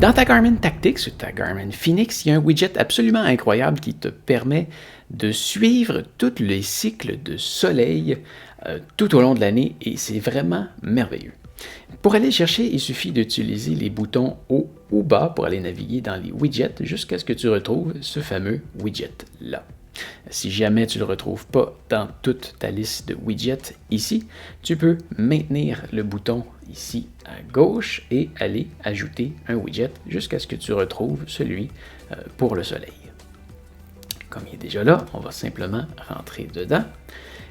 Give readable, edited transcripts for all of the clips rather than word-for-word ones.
Dans ta Garmin Tactics ou ta Garmin Fenix, il y a un widget absolument incroyable qui te permet de suivre tous les cycles de soleil tout au long de l'année et c'est vraiment merveilleux. Pour aller chercher, il suffit d'utiliser les boutons haut ou bas pour aller naviguer dans les widgets jusqu'à ce que tu retrouves ce fameux widget-là. Si jamais tu ne le retrouves pas dans toute ta liste de widgets ici, tu peux maintenir le bouton ici à gauche et aller ajouter un widget jusqu'à ce que tu retrouves celui pour le soleil. Comme il est déjà là, on va simplement rentrer dedans.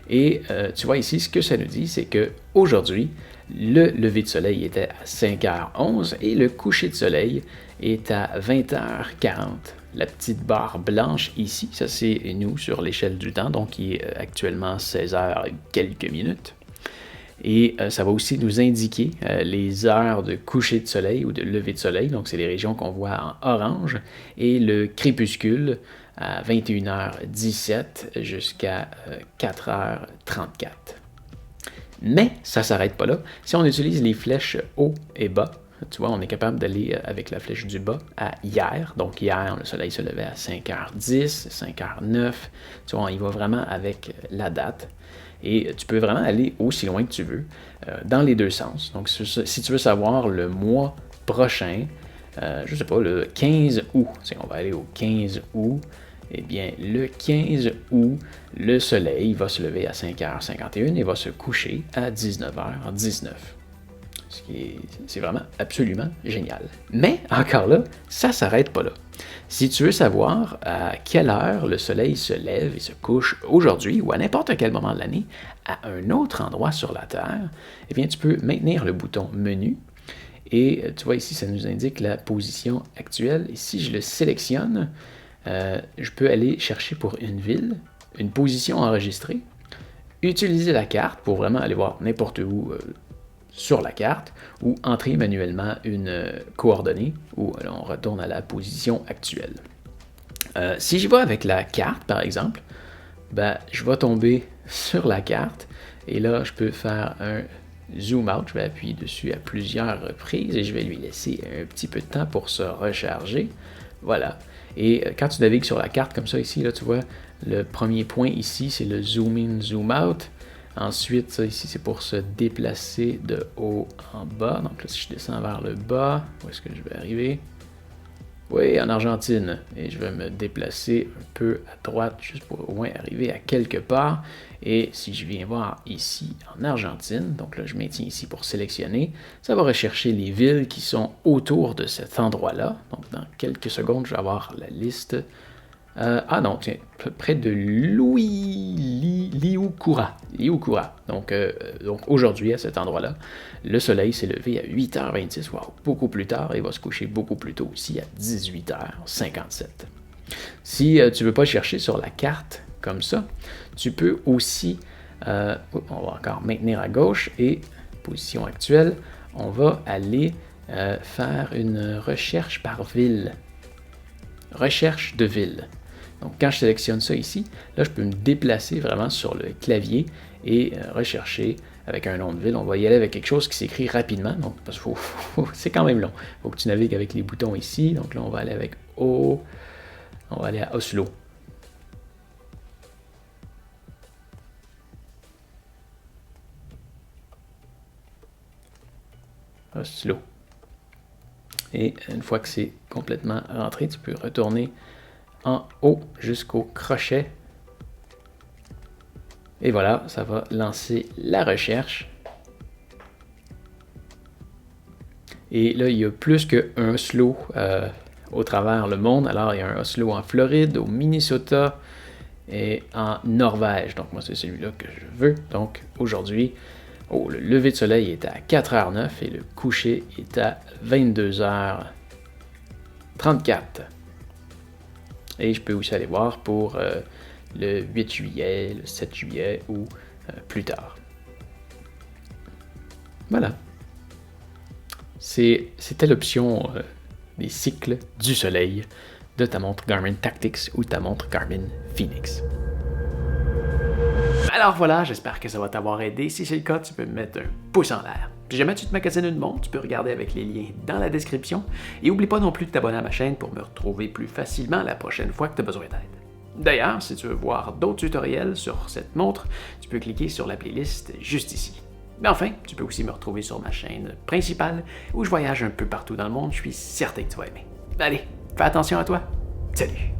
Et tu vois ici, ce que ça nous dit, c'est qu'aujourd'hui, le lever de soleil était à 5h11 et le coucher de soleil est à 20h40. La petite barre blanche ici, ça c'est nous sur l'échelle du temps, donc il est actuellement 16h quelques minutes. Et ça va aussi nous indiquer les heures de coucher de soleil ou de lever de soleil, donc c'est les régions qu'on voit en orange, et le crépuscule à 21h17 jusqu'à 4h34. Mais ça ne s'arrête pas là. Si on utilise les flèches haut et bas, tu vois, on est capable d'aller avec la flèche du bas à hier. Donc hier, le soleil se levait à 5h10, 5h09. Tu vois, on y va vraiment avec la date. Et tu peux vraiment aller aussi loin que tu veux, dans les deux sens. Donc si tu veux savoir le mois prochain, je ne sais pas, le 15 août, on va aller au 15 août, eh bien, le 15 août, le soleil va se lever à 5h51 et va se coucher à 19h19. C'est vraiment absolument génial. Mais, encore là, ça ne s'arrête pas là. Si tu veux savoir à quelle heure le soleil se lève et se couche aujourd'hui ou à n'importe quel moment de l'année à un autre endroit sur la Terre, eh bien, tu peux maintenir le bouton Menu. Et tu vois ici, ça nous indique la position actuelle. Et si je le sélectionne, je peux aller chercher pour une ville, une position enregistrée, utiliser la carte pour vraiment aller voir n'importe où sur la carte ou entrer manuellement une coordonnée où on retourne à la position actuelle. Si j'y vais avec la carte, par exemple, je vais tomber sur la carte et là, je peux faire un zoom out. Je vais appuyer dessus à plusieurs reprises et je vais lui laisser un petit peu de temps pour se recharger. Voilà. Et quand tu navigues sur la carte comme ça ici, là, tu vois, le premier point ici, c'est le zoom in, zoom out. Ensuite, ça ici, c'est pour se déplacer de haut en bas. Donc là, si je descends vers le bas, où est-ce que je vais arriver? Oui, en Argentine. Et je vais me déplacer un peu à droite, juste pour au moins arriver à quelque part. Et si je viens voir ici en Argentine, donc là, je maintiens ici pour sélectionner, ça va rechercher les villes qui sont autour de cet endroit-là. Donc, dans quelques secondes, je vais avoir la liste. Tiens, près de Liucura. Donc aujourd'hui, à cet endroit-là, le soleil s'est levé à 8h26, beaucoup plus tard, et va se coucher beaucoup plus tôt aussi à 18h57. Si tu ne veux pas chercher sur la carte comme ça, tu peux aussi, on va encore maintenir à gauche, et position actuelle, on va aller faire une recherche par ville. Recherche de ville. Donc, quand je sélectionne ça ici, là, je peux me déplacer vraiment sur le clavier et rechercher avec un nom de ville. On va y aller avec quelque chose qui s'écrit rapidement, donc, parce que c'est quand même long. Il faut que tu navigues avec les boutons ici. Donc là, on va aller avec O. On va aller à Oslo. Oslo. Et une fois que c'est complètement rentré, tu peux retourner en haut jusqu'au crochet. Et voilà, ça va lancer la recherche. Et là, il y a plus qu'un Oslo au travers le monde. Alors, il y a un Oslo en Floride, au Minnesota et en Norvège. Donc, moi, c'est celui-là que je veux. Donc, aujourd'hui, le lever de soleil est à 4h09 et le coucher est à 22h34. Et je peux aussi aller voir pour le 8 juillet, le 7 juillet ou plus tard. Voilà. C'était l'option des cycles du soleil de ta montre Garmin Tactics ou ta montre Garmin Fenix. Alors voilà, j'espère que ça va t'avoir aidé. Si c'est le cas, tu peux me mettre un pouce en l'air. Si jamais tu te magasines une montre, tu peux regarder avec les liens dans la description. Et oublie pas non plus de t'abonner à ma chaîne pour me retrouver plus facilement la prochaine fois que tu as besoin d'aide. D'ailleurs, si tu veux voir d'autres tutoriels sur cette montre, tu peux cliquer sur la playlist juste ici. Mais enfin, tu peux aussi me retrouver sur ma chaîne principale où je voyage un peu partout dans le monde, je suis certain que tu vas aimer. Allez, fais attention à toi. Salut!